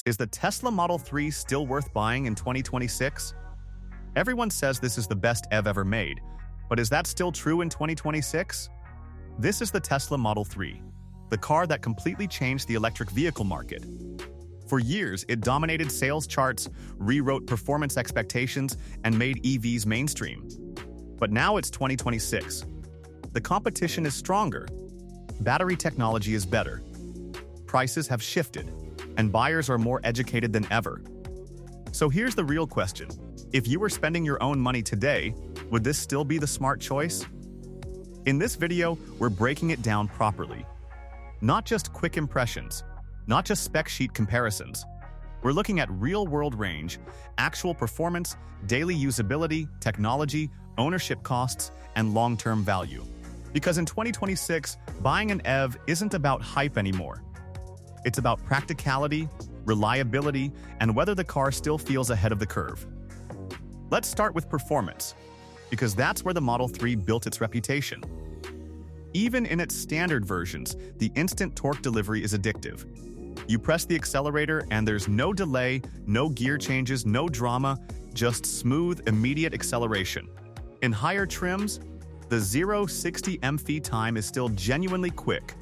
Is the Tesla Model 3 still worth buying in 2026? Everyone says this is the best EV ever made, but is that still true in 2026? This is the Tesla Model 3, the car that completely changed the electric vehicle market. For years, it dominated sales charts, rewrote performance expectations, and made EVs mainstream. But now it's 2026. The competition is stronger. Battery technology is better. Prices have shifted, and buyers are more educated than ever. So here's the real question. If you were spending your own money today, would this still be the smart choice? In this video, we're breaking it down properly. Not just quick impressions, not just spec sheet comparisons. We're looking at real-world range, actual performance, daily usability, technology, ownership costs, and long-term value. Because in 2026, buying an EV isn't about hype anymore. It's about practicality, reliability, and whether the car still feels ahead of the curve. Let's start with performance, because that's where the Model 3 built its reputation. Even in its standard versions, the instant torque delivery is addictive. You press the accelerator and there's no delay, no gear changes, no drama, just smooth, immediate acceleration. In higher trims, the 0-60 mph time is still genuinely quick,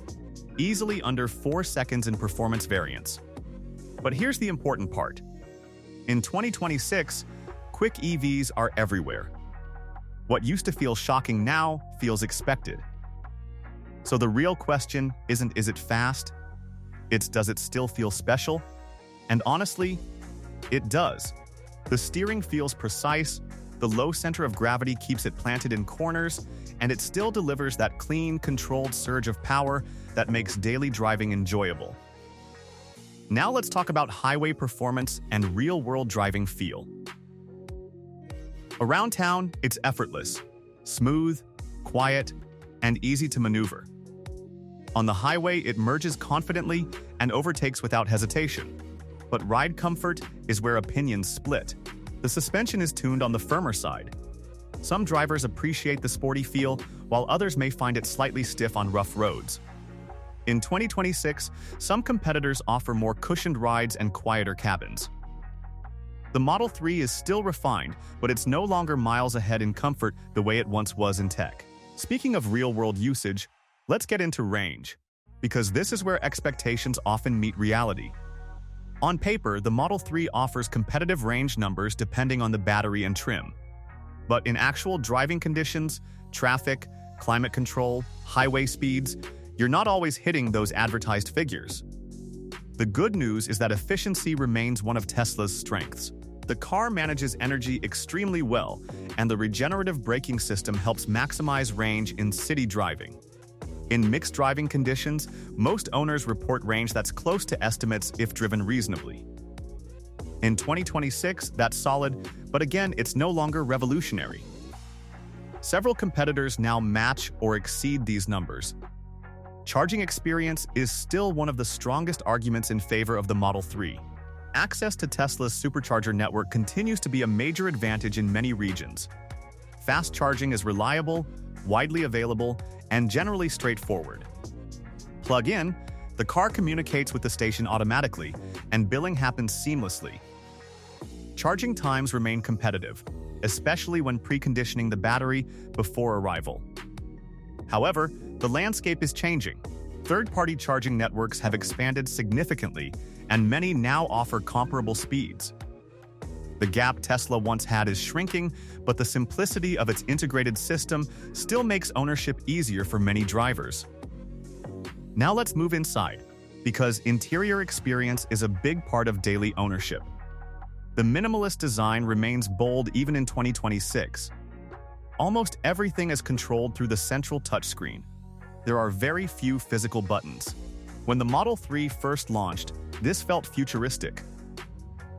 easily under 4 seconds in performance variants. But here's the important part. In 2026, quick EVs are everywhere. What used to feel shocking now feels expected. So the real question isn't, is it fast? It's, does it still feel special? And honestly, it does. The steering feels precise, the low center of gravity keeps it planted in corners, and it still delivers that clean, controlled surge of power that makes daily driving enjoyable. Now let's talk about highway performance and real-world driving feel. Around town, it's effortless, smooth, quiet, and easy to maneuver. On the highway, it merges confidently and overtakes without hesitation. But ride comfort is where opinions split. The suspension is tuned on the firmer side. Some drivers appreciate the sporty feel, while others may find it slightly stiff on rough roads. In 2026, some competitors offer more cushioned rides and quieter cabins. The Model 3 is still refined, but it's no longer miles ahead in comfort the way it once was in tech. Speaking of real-world usage, let's get into range, because this is where expectations often meet reality. On paper, the Model 3 offers competitive range numbers depending on the battery and trim. But in actual driving conditions, traffic, climate control, highway speeds, you're not always hitting those advertised figures. The good news is that efficiency remains one of Tesla's strengths. The car manages energy extremely well, and the regenerative braking system helps maximize range in city driving. In mixed driving conditions, most owners report range that's close to estimates if driven reasonably. In 2026, that's solid, but again, it's no longer revolutionary. Several competitors now match or exceed these numbers. Charging experience is still one of the strongest arguments in favor of the Model 3. Access to Tesla's supercharger network continues to be a major advantage in many regions. Fast charging is reliable, widely available, and generally straightforward. Plug in, the car communicates with the station automatically, and billing happens seamlessly. Charging times remain competitive, especially when preconditioning the battery before arrival. However, the landscape is changing. Third-party charging networks have expanded significantly, and many now offer comparable speeds. The gap Tesla once had is shrinking, but the simplicity of its integrated system still makes ownership easier for many drivers. Now let's move inside, because interior experience is a big part of daily ownership. The minimalist design remains bold even in 2026. Almost everything is controlled through the central touchscreen. There are very few physical buttons. When the Model 3 first launched, this felt futuristic.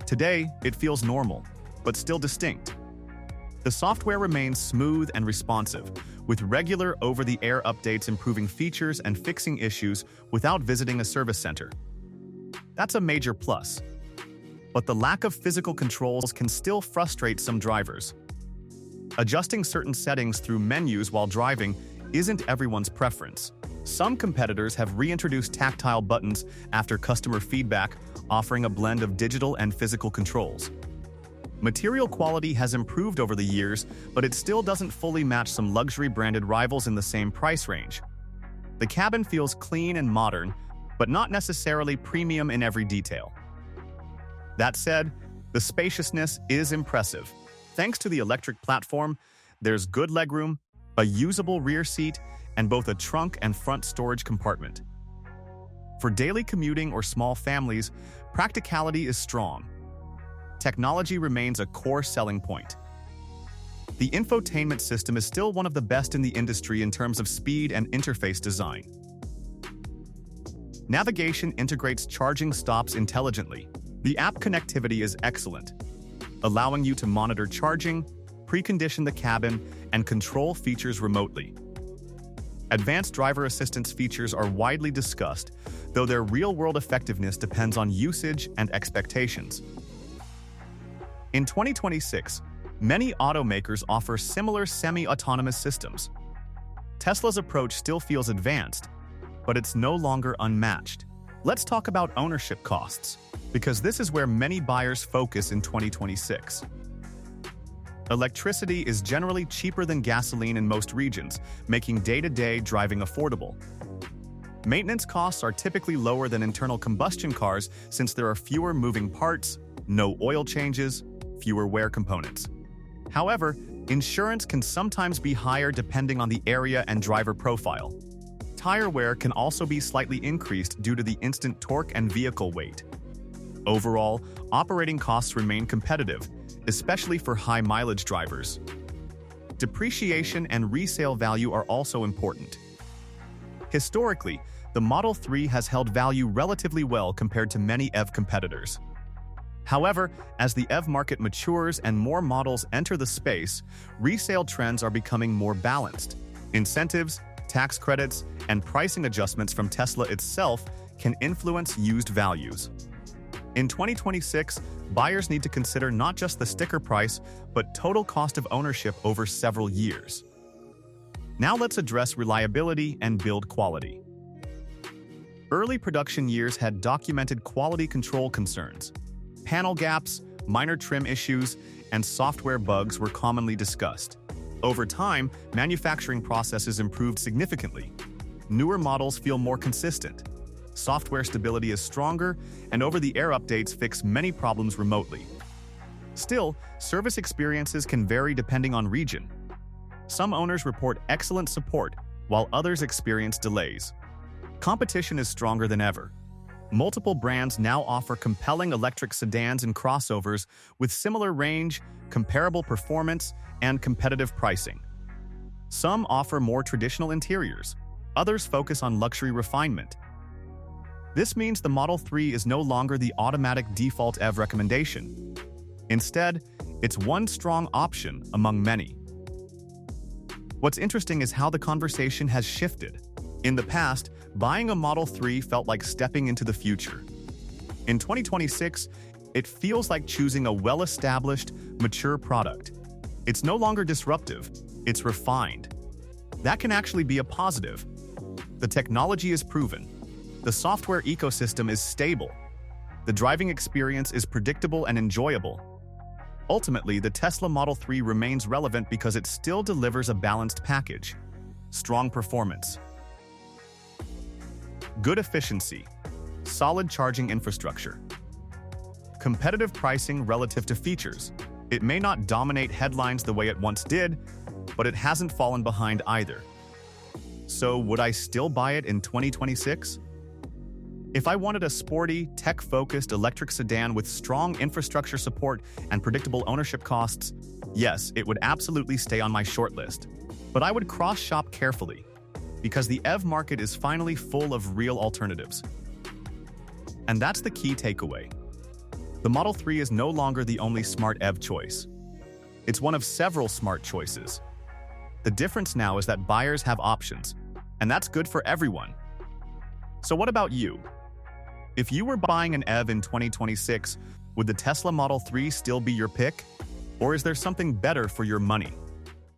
Today, it feels normal, but still distinct. The software remains smooth and responsive, with regular over-the-air updates improving features and fixing issues without visiting a service center. That's a major plus. But the lack of physical controls can still frustrate some drivers. Adjusting certain settings through menus while driving isn't everyone's preference. Some competitors have reintroduced tactile buttons after customer feedback, offering a blend of digital and physical controls. Material quality has improved over the years, but it still doesn't fully match some luxury-branded rivals in the same price range. The cabin feels clean and modern, but not necessarily premium in every detail. That said, the spaciousness is impressive. Thanks to the electric platform, there's good legroom, a usable rear seat, and both a trunk and front storage compartment. For daily commuting or small families, practicality is strong. Technology remains a core selling point. The infotainment system is still one of the best in the industry in terms of speed and interface design. Navigation integrates charging stops intelligently. The app connectivity is excellent, allowing you to monitor charging, precondition the cabin, and control features remotely. Advanced driver assistance features are widely discussed, though their real-world effectiveness depends on usage and expectations. In 2026, many automakers offer similar semi-autonomous systems. Tesla's approach still feels advanced, but it's no longer unmatched. Let's talk about ownership costs, because this is where many buyers focus in 2026. Electricity is generally cheaper than gasoline in most regions, making day-to-day driving affordable. Maintenance costs are typically lower than internal combustion cars since there are fewer moving parts, no oil changes, fewer wear components. However, insurance can sometimes be higher depending on the area and driver profile. Tire wear can also be slightly increased due to the instant torque and vehicle weight. Overall, operating costs remain competitive, especially for high-mileage drivers. Depreciation and resale value are also important. Historically, the Model 3 has held value relatively well compared to many EV competitors. However, as the EV market matures and more models enter the space, resale trends are becoming more balanced. Incentives, tax credits, and pricing adjustments from Tesla itself can influence used values. In 2026, buyers need to consider not just the sticker price, but total cost of ownership over several years. Now let's address reliability and build quality. Early production years had documented quality control concerns. Panel gaps, minor trim issues, and software bugs were commonly discussed. Over time, manufacturing processes improved significantly. Newer models feel more consistent. Software stability is stronger, and over-the-air updates fix many problems remotely. Still, service experiences can vary depending on region. Some owners report excellent support, while others experience delays. Competition is stronger than ever. Multiple brands now offer compelling electric sedans and crossovers with similar range, comparable performance, and competitive pricing. Some offer more traditional interiors. Others focus on luxury refinement. This means the Model 3 is no longer the automatic default EV recommendation. Instead, it's one strong option among many. What's interesting is how the conversation has shifted. In the past, buying a Model 3 felt like stepping into the future. In 2026, it feels like choosing a well-established, mature product. It's no longer disruptive, it's refined. That can actually be a positive. The technology is proven. The software ecosystem is stable. The driving experience is predictable and enjoyable. Ultimately, the Tesla Model 3 remains relevant because it still delivers a balanced package. Strong performance, good efficiency, solid charging infrastructure, competitive pricing relative to features. It may not dominate headlines the way it once did, but it hasn't fallen behind either. So would I still buy it in 2026? If I wanted a sporty, tech-focused electric sedan with strong infrastructure support and predictable ownership costs, yes, it would absolutely stay on my shortlist. But I would cross-shop carefully, because the EV market is finally full of real alternatives. And that's the key takeaway. The Model 3 is no longer the only smart EV choice. It's one of several smart choices. The difference now is that buyers have options, and that's good for everyone. So what about you? If you were buying an EV in 2026, would the Tesla Model 3 still be your pick? Or is there something better for your money?